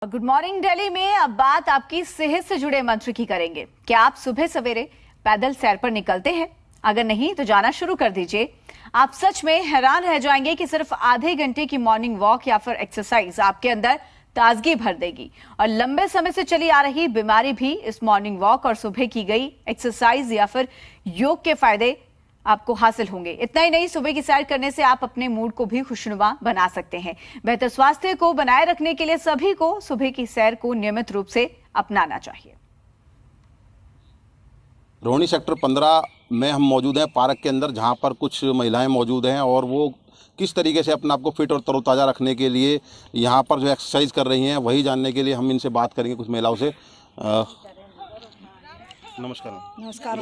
Good morning Delhi में अब बात आपकी सेहत से जुड़े मंत्र की करेंगे। क्या आप सुबह सवेरे पैदल सैर पर निकलते हैं? अगर नहीं तो जाना शुरू कर दीजिए। आप सच में हैरान रह जाएंगे कि सिर्फ आधे घंटे की मॉर्निंग वॉक या फिर एक्सरसाइज आपके अंदर ताजगी भर देगी और लंबे समय से चली आ रही बीमारी भी इस मॉर्निंग वॉक और सुबह की गई एक्सरसाइज या फिर योग के फायदे आपको हासिल होंगे। इतना ही नहीं, सुबह की सैर करने से आप अपने मूड को भी खुशनुमा बना सकते हैं। बेहतर स्वास्थ्य को बनाए रखने के लिए सभी को सुबह की सैर को नियमित रूप से अपनाना चाहिए। रोहिणी सेक्टर 15 में हम मौजूद हैं पार्क के अंदर, जहां पर कुछ महिलाएं मौजूद हैं और वो किस तरीके से अपने आप को फिट और तरोताज़ा रखने के लिए यहां पर जो एक्सरसाइज कर रही हैं, वही जानने के लिए हम इनसे बात करेंगे कुछ महिलाओं से। नमस्कार। नमस्कार।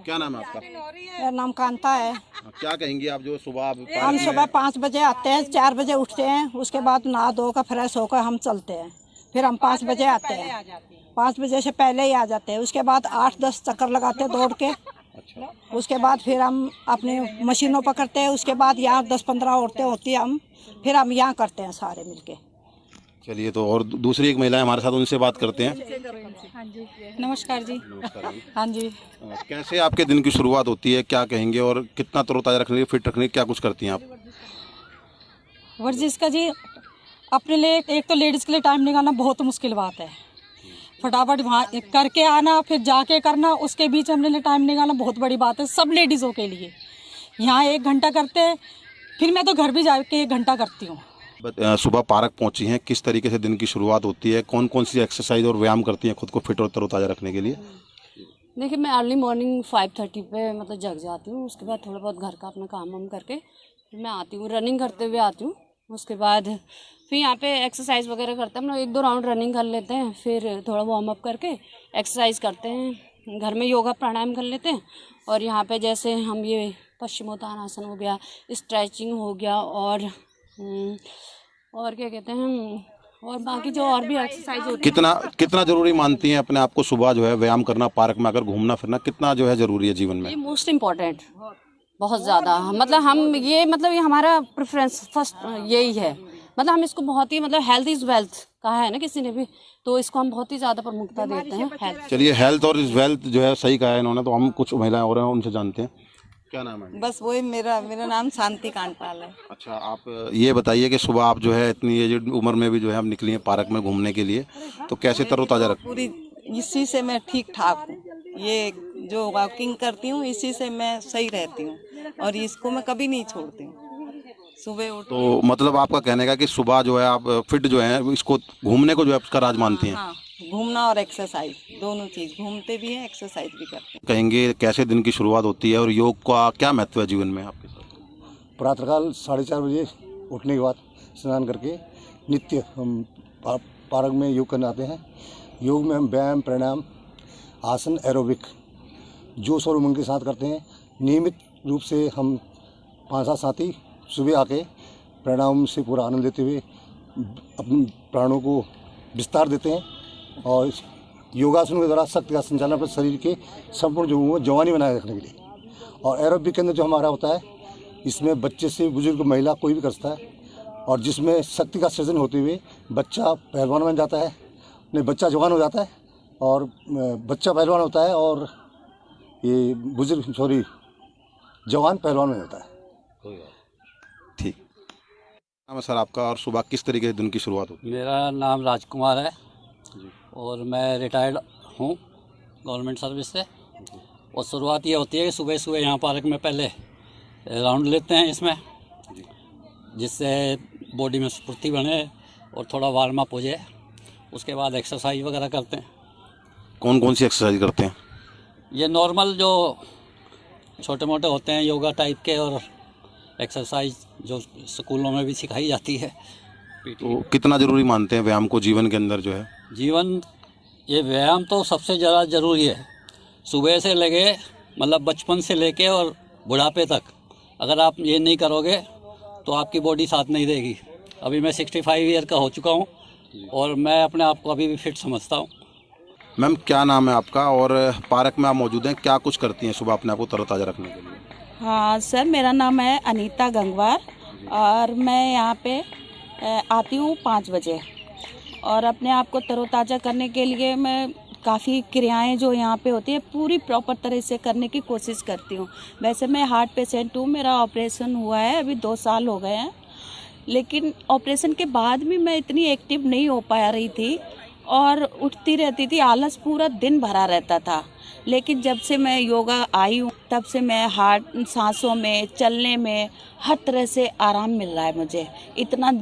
क्या नाम है आपका? मेरा नाम कांता है। क्या कहेंगे आप जो सुबह हम सुबह 5 बजे आते हैं, 4 बजे उठते हैं, उसके बाद नहा धोकर फ्रेश होकर हम चलते हैं। फिर हम 5 बजे आते हैं, 5 बजे से पहले ही आ जाते हैं। उसके बाद 8-10 चक्कर लगाते हैं दौड़ के। अच्छा। उसके बाद फिर हम अपनी मशीनों पर करते हैं। उसके बाद यहाँ 10-15 औरतें होती हैं, फिर हम यहाँ करते हैं सारे मिलके। चलिए, तो और दूसरी एक महिला है हमारे साथ, उनसे बात करते हैं। नमस्कार जी। नमस्कार जी। हाँ जी। कैसे आपके दिन की शुरुआत होती है, क्या कहेंगे, और कितना तरोताज़ा रखने के लिए, फिट रखने के लिए क्या कुछ करती हैं आप? वर्जिश का जी अपने लिए एक तो लेडीज़ के लिए टाइम निकालना बहुत मुश्किल बात है। फटाफट वहाँ करके आना, फिर जाके करना, उसके बीच अपने लिए टाइम निकालना बहुत बड़ी बात है सब लेडीज़ों के लिए। यहाँ 1 घंटा करते हैं, फिर मैं तो घर भी जाके 1 घंटा करती हूँ। सुबह पार्क पहुंची हैं, किस तरीके से दिन की शुरुआत होती है, कौन कौन सी एक्सरसाइज और व्यायाम करती हैं खुद को फिट और तरोताज़ा रखने के लिए? देखिए, मैं अर्ली मॉर्निंग 5:30 पे मतलब जग जाती हूँ। उसके बाद थोड़ा बहुत घर का अपना काम वाम करके फिर मैं आती हूँ, रनिंग करते हुए आती हूँ। उसके बाद फिर यहाँ पे एक्सरसाइज वगैरह करते हैं। हम लोग 1-2 राउंड रनिंग कर लेते हैं, फिर थोड़ा वार्म अप करके एक्सरसाइज करते हैं। घर में योगा प्राणायाम कर लेते हैं। और यहाँ पे जैसे हम ये पश्चिमोत्तानासन हो गया, स्ट्रेचिंग हो गया, और क्या कहते हैं, और बाकी जो और भी एक्सरसाइज होती है। कितना जरूरी मानती हैं अपने आप को सुबह जो है व्यायाम करना, पार्क में अगर घूमना फिरना कितना जो है जरूरी है जीवन में? ये मोस्ट इम्पॉर्टेंट, बहुत ज़्यादा। मतलब हम ये हमारा प्रेफरेंस फर्स्ट यही है। मतलब हम इसको बहुत ही हेल्थ इज़ वेल्थ कहा है ना किसी ने भी, तो इसको हम बहुत ही ज़्यादा प्रमुखता देते हैं हेल्थ। चलिए, हेल्थ और इज वेल्थ जो है सही कहा है इन्होंने। तो हम कुछ महिलाएं और हैं, उनसे जानते हैं। क्या नाम है? बस वही मेरा नाम शांति कांडपाल है। अच्छा, आप ये बताइए कि सुबह आप जो है इतनी एज उम्र में भी जो है आप निकली हैं पार्क में घूमने के लिए, तो कैसे तरोताज़ा रख? पूरी इसी से मैं ठीक ठाक हूँ। ये जो वॉकिंग करती हूँ इसी से मैं सही रहती हूँ और इसको मैं कभी नहीं छोड़ती हूँ। सुबह उठ तो मतलब आपका कहने का कि सुबह जो है आप फिट जो है, इसको घूमने को जो है उसका राज मानती हैं? हाँ, घूमना और एक्सरसाइज दोनों चीज़, घूमते भी हैं एक्सरसाइज भी करते हैं। कहेंगे कैसे दिन की शुरुआत होती है और योग का क्या महत्व है जीवन में आपके साथ? प्रातःकाल 4:30 बजे उठने के बाद स्नान करके नित्य हम पार्क में योग करने आते हैं। योग में हम व्यायाम, प्राणायाम, आसन, एरोबिक जोश और उमंग के साथ करते हैं। नियमित रूप से हम 5-7 साथी सुबह आके प्राणायाम से पूरा आनंद लेते हुए अपने प्राणों को विस्तार देते हैं और योगासन के द्वारा शक्ति का संचालन पर शरीर के संपूर्ण जो है जवानी बनाए रखने के लिए। और एरोबिक के अंदर जो हमारा होता है, इसमें बच्चे से बुजुर्ग, महिला कोई भी कर सकता है और जिसमें शक्ति का सृजन होते हुए बच्चा पहलवान बन जाता है, नहीं बच्चा जवान हो जाता है और बच्चा पहलवान होता है और ये बुजुर्ग जवान पहलवान बन जाता है। ठीक नाम है सर आपका, और सुबह किस तरीके से दिन की शुरुआत होती है? मेरा नाम राजकुमार है और मैं रिटायर्ड हूँ गवर्नमेंट सर्विस से। और शुरुआत ये होती है कि सुबह सुबह यहाँ पार्क में पहले राउंड लेते हैं इसमें, जिससे बॉडी में स्फूर्ति बने और थोड़ा वार्म अप हो जाए। उसके बाद एक्सरसाइज वगैरह करते हैं। कौन कौन सी एक्सरसाइज करते हैं? ये नॉर्मल जो छोटे मोटे होते हैं योगा टाइप के, और एक्सरसाइज जो स्कूलों में भी सिखाई जाती है। तो कितना ज़रूरी मानते हैं व्यायाम को जीवन के अंदर जो है? ये व्यायाम तो सबसे ज़्यादा ज़रूरी है। सुबह से लगे बचपन से लेके और बुढ़ापे तक अगर आप ये नहीं करोगे तो आपकी बॉडी साथ नहीं देगी। अभी मैं 65 ईयर का हो चुका हूँ और मैं अपने आप को अभी भी फिट समझता हूँ। मैम, क्या नाम है आपका और पार्क में आप मौजूद हैं, क्या कुछ करती हैं सुबह अपने आप को तरोताज़ा रखने के लिए? हाँ सर, मेरा नाम है अनीता गंगवार और मैं यहाँ पे आती हूँ 5 बजे और अपने आप को तरोताज़ा करने के लिए मैं काफ़ी क्रियाएं जो यहाँ पे होती है पूरी प्रॉपर तरह से करने की कोशिश करती हूँ। वैसे मैं हार्ट पेशेंट हूँ, मेरा ऑपरेशन हुआ है, अभी 2 साल हो गए हैं, लेकिन ऑपरेशन के बाद भी मैं इतनी एक्टिव नहीं हो पा रही थी और उठती रहती थी, आलस पूरा दिन भरा रहता था। लेकिन जब से मैं योगा आई हूँ तब से मैं हार्ट, सांसों में, चलने में हर तरह से आराम मिल रहा है मुझे। इतना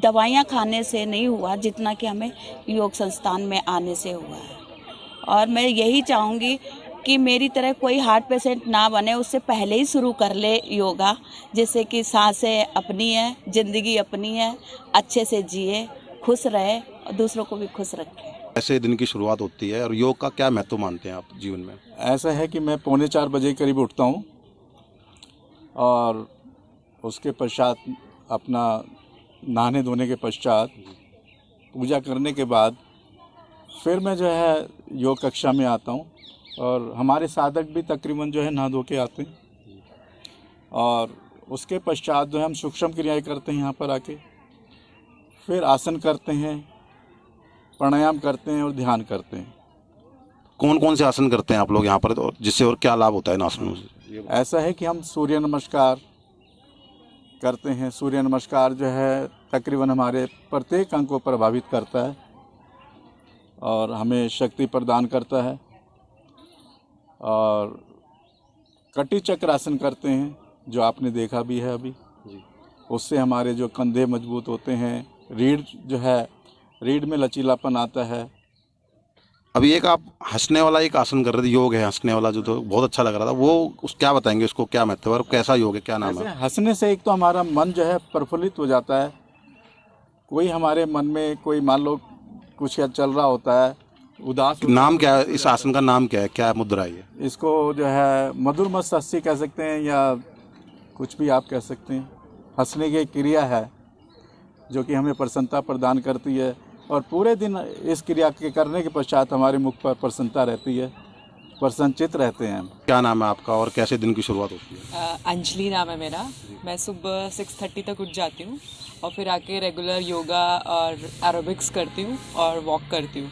दवाइयाँ खाने से नहीं हुआ जितना कि हमें योग संस्थान में आने से हुआ है। और मैं यही चाहूँगी कि मेरी तरह कोई हार्ट पेशेंट ना बने, उससे पहले ही शुरू कर ले योगा, जिससे कि सांसें अपनी है, ज़िंदगी अपनी है, अच्छे से जिए, खुश रहे और दूसरों को भी खुश रखें। ऐसे दिन की शुरुआत होती है और योग का क्या महत्व मानते हैं आप जीवन में? ऐसा है कि मैं 3:45 बजे करीब उठता हूँ और उसके पश्चात अपना नहाने धोने के पश्चात पूजा करने के बाद फिर मैं जो है योग कक्षा में आता हूँ और हमारे साधक भी तकरीबन जो है नहा धो के आते हैं और उसके पश्चात जो है हम सूक्ष्म क्रियाएं करते हैं यहाँ पर आके, फिर आसन करते हैं, प्राणायाम करते हैं और ध्यान करते हैं। कौन कौन से आसन करते हैं आप लोग यहाँ पर, और जिससे और क्या लाभ होता है इन आसनों से? ऐसा है कि हम सूर्य नमस्कार करते हैं। सूर्य नमस्कार जो है तकरीबन हमारे प्रत्येक अंग को प्रभावित करता है और हमें शक्ति प्रदान करता है। और कटी चक्रासन करते हैं जो आपने देखा भी है अभी, उससे हमारे जो कंधे मजबूत होते हैं, रीढ़ जो है, रीढ़ में लचीलापन आता है। अभी एक आप हंसने वाला एक आसन कर रहे थे, योग है हंसने वाला, जो तो बहुत अच्छा लग रहा था, वो उस क्या बताएंगे, उसको क्या महत्व है और कैसा योग है, क्या नाम है? हंसने से एक तो हमारा मन जो है प्रफुल्लित हो जाता है। कोई हमारे मन में कोई मान लो कुछ चल रहा होता है, उदास, नाम क्या है इस आसन का, नाम क्या है, क्या मुद्रा है ये? इसको जो है मधुर मत्स्य कह सकते हैं या कुछ भी आप कह सकते हैं। हंसने की क्रिया है जो कि हमें प्रसन्नता प्रदान करती है और पूरे दिन इस क्रिया के करने के पश्चात हमारे मुख पर प्रसन्नता रहती है, प्रसन्नचित रहते हैं हम। क्या नाम है आपका और कैसे दिन की शुरुआत होती है? अंजलि नाम है मेरा। मैं सुबह 6:30 तक उठ जाती हूँ और फिर आके रेगुलर योगा और एरोबिक्स करती हूँ और वॉक करती हूँ।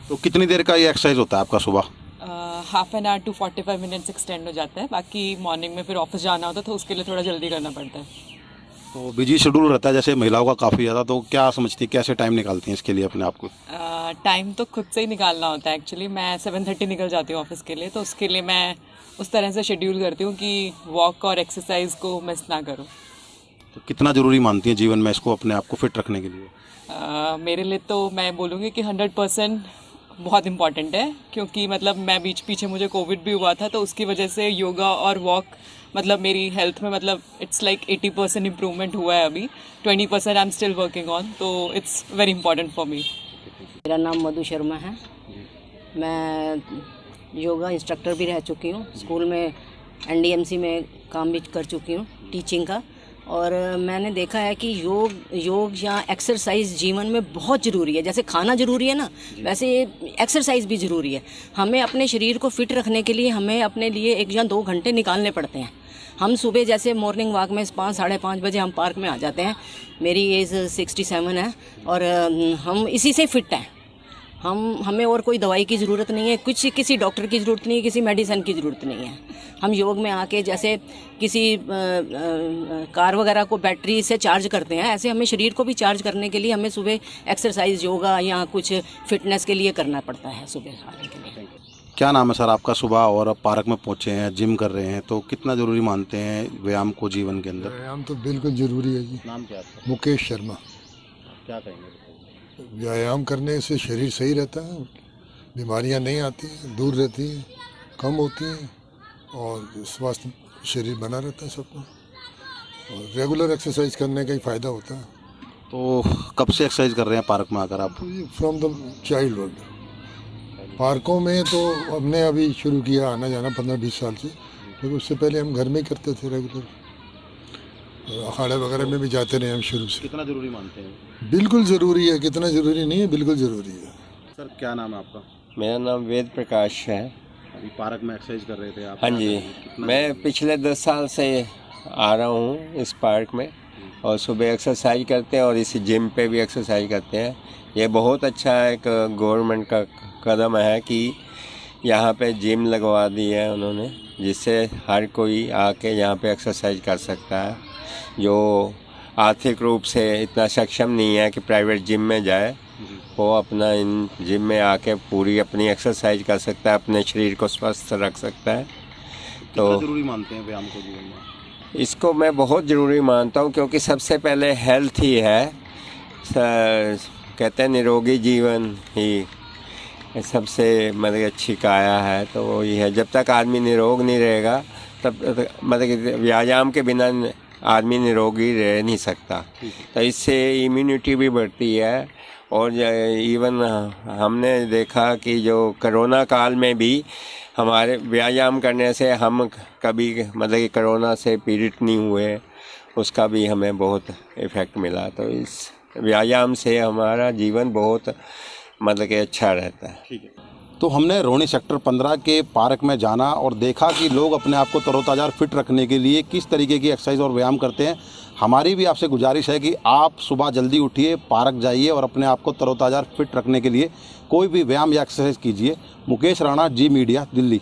तो कितनी देर का ये एक्सरसाइज होता है आपका सुबह? Half an hour to 45 minutes extend हो जाता है। बाकी मॉर्निंग में फिर ऑफिस जाना होता है तो उसके लिए थोड़ा जल्दी करना पड़ता है। तो बिजी शेड्यूल रहता है जैसे महिलाओं का काफ़ी ज़्यादा, तो क्या समझती हैं, कैसे टाइम निकालती हैं इसके लिए अपने आप को? टाइम तो खुद से ही निकालना होता है। एक्चुअली मैं 7:30 निकल जाती हूँ ऑफिस के लिए, तो उसके लिए मैं उस तरह से शेड्यूल करती हूँ कि वॉक और एक्सरसाइज को मिस ना करूँ। तो कितना ज़रूरी मानती हैं जीवन में इसको अपने आप को फिट रखने के लिए? मेरे लिए तो मैं बोलूँगी कि 100% बहुत इम्पॉर्टेंट है, क्योंकि मतलब मैं पीछे मुझे कोविड भी हुआ था, तो उसकी वजह से योगा और वॉक मतलब मेरी हेल्थ में मतलब इट्स लाइक 80% इम्प्रूवमेंट हुआ है। अभी 20% I am still working on, तो it's very important for me. मेरा नाम मधु शर्मा है। मैं योगा इंस्ट्रक्टर भी रह चुकी हूँ, स्कूल में NDMC में काम भी कर चुकी हूँ टीचिंग का। और मैंने देखा है कि योग या एक्सरसाइज जीवन में बहुत ज़रूरी है। जैसे खाना ज़रूरी है ना, वैसे एक्सरसाइज भी ज़रूरी है। हमें अपने शरीर को फिट रखने के लिए हमें अपने लिए 1 या 2 घंटे निकालने पड़ते हैं। हम सुबह जैसे मॉर्निंग वॉक में 5 साढ़े 5 बजे हम पार्क में आ जाते हैं। मेरी एज 67 है और हम इसी से फिट हैं। हमें और कोई दवाई की ज़रूरत नहीं है, किसी डॉक्टर की ज़रूरत नहीं है, किसी मेडिसिन की ज़रूरत नहीं है। हम योग में आके जैसे किसी कार वगैरह को बैटरी से चार्ज करते हैं, ऐसे हमें शरीर को भी चार्ज करने के लिए हमें सुबह एक्सरसाइज, योगा या कुछ फिटनेस के लिए करना पड़ता है सुबह आने के लिए। क्या नाम है सर आपका? सुबह और पार्क में पहुँचे हैं, जिम कर रहे हैं, तो कितना ज़रूरी मानते हैं व्यायाम को जीवन के अंदर? व्यायाम तो बिल्कुल ज़रूरी है जी। नाम क्या है आपका? मुकेश शर्मा। क्या कहेंगे? व्यायाम करने से शरीर सही रहता है, बीमारियां नहीं आती, दूर रहती हैं, कम होती हैं और स्वास्थ्य शरीर बना रहता है सबको। और रेगुलर एक्सरसाइज करने का ही फ़ायदा होता है। तो कब से एक्सरसाइज कर रहे हैं पार्क में आकर आप? From the childhood. पार्कों में तो हमने अभी शुरू किया आना जाना 15-20 साल से, लेकिन उससे पहले हम घर में ही करते थे रेगुलर। अखाड़े वगैरह में भी जाते रहे हम शुरू से। कितना ज़रूरी मानते हैं? बिल्कुल ज़रूरी है, कितना ज़रूरी नहीं है, बिल्कुल ज़रूरी है। सर क्या नाम है आपका? मेरा नाम वेद प्रकाश है। अभी पार्क में एक्सरसाइज कर रहे थे आप? हाँ जी, मैं पिछले 10 साल से आ रहा हूँ इस पार्क में और सुबह एक्सरसाइज करते हैं और इसी जिम पे भी एक्सरसाइज करते हैं। ये बहुत अच्छा एक गवर्नमेंट का कदम है कि यहाँ पे जिम लगवा दी है उन्होंने, जिससे हर कोई आके यहाँ पे एक्सरसाइज कर सकता है। जो आर्थिक रूप से इतना सक्षम नहीं है कि प्राइवेट जिम में जाए, वो अपना इन जिम में आके पूरी अपनी एक्सरसाइज कर सकता है, अपने शरीर को स्वस्थ रख सकता है। तो ज़रूरी मानते हैं व्यायाम को जीवन में? इसको मैं बहुत ज़रूरी मानता हूँ, क्योंकि सबसे पहले हेल्थ ही है। कहते हैं निरोगी जीवन ही सबसे मतलब अच्छी काया है, तो वो ही है। जब तक आदमी निरोग नहीं रहेगा तब मतलब व्यायाम के बिना आदमी निरोगी रह नहीं सकता। तो इससे इम्यूनिटी भी बढ़ती है। और इवन हमने देखा कि जो कोरोना काल में भी हमारे व्यायाम करने से हम कभी मतलब कि कोरोना से पीड़ित नहीं हुए, उसका भी हमें बहुत इफ़ेक्ट मिला। तो इस व्यायाम से हमारा जीवन बहुत मतलब कि अच्छा रहता है। ठीक है। तो हमने रोहिणी सेक्टर 15 के पार्क में जाना और देखा कि लोग अपने आप को तरोताज़ा फिट रखने के लिए किस तरीके की एक्सरसाइज और व्यायाम करते हैं। हमारी भी आपसे गुजारिश है कि आप सुबह जल्दी उठिए, पार्क जाइए और अपने आप को तरोताज़ा फिट रखने के लिए कोई भी व्यायाम या एक्सरसाइज कीजिए। मुकेश राणा, जी मीडिया, दिल्ली।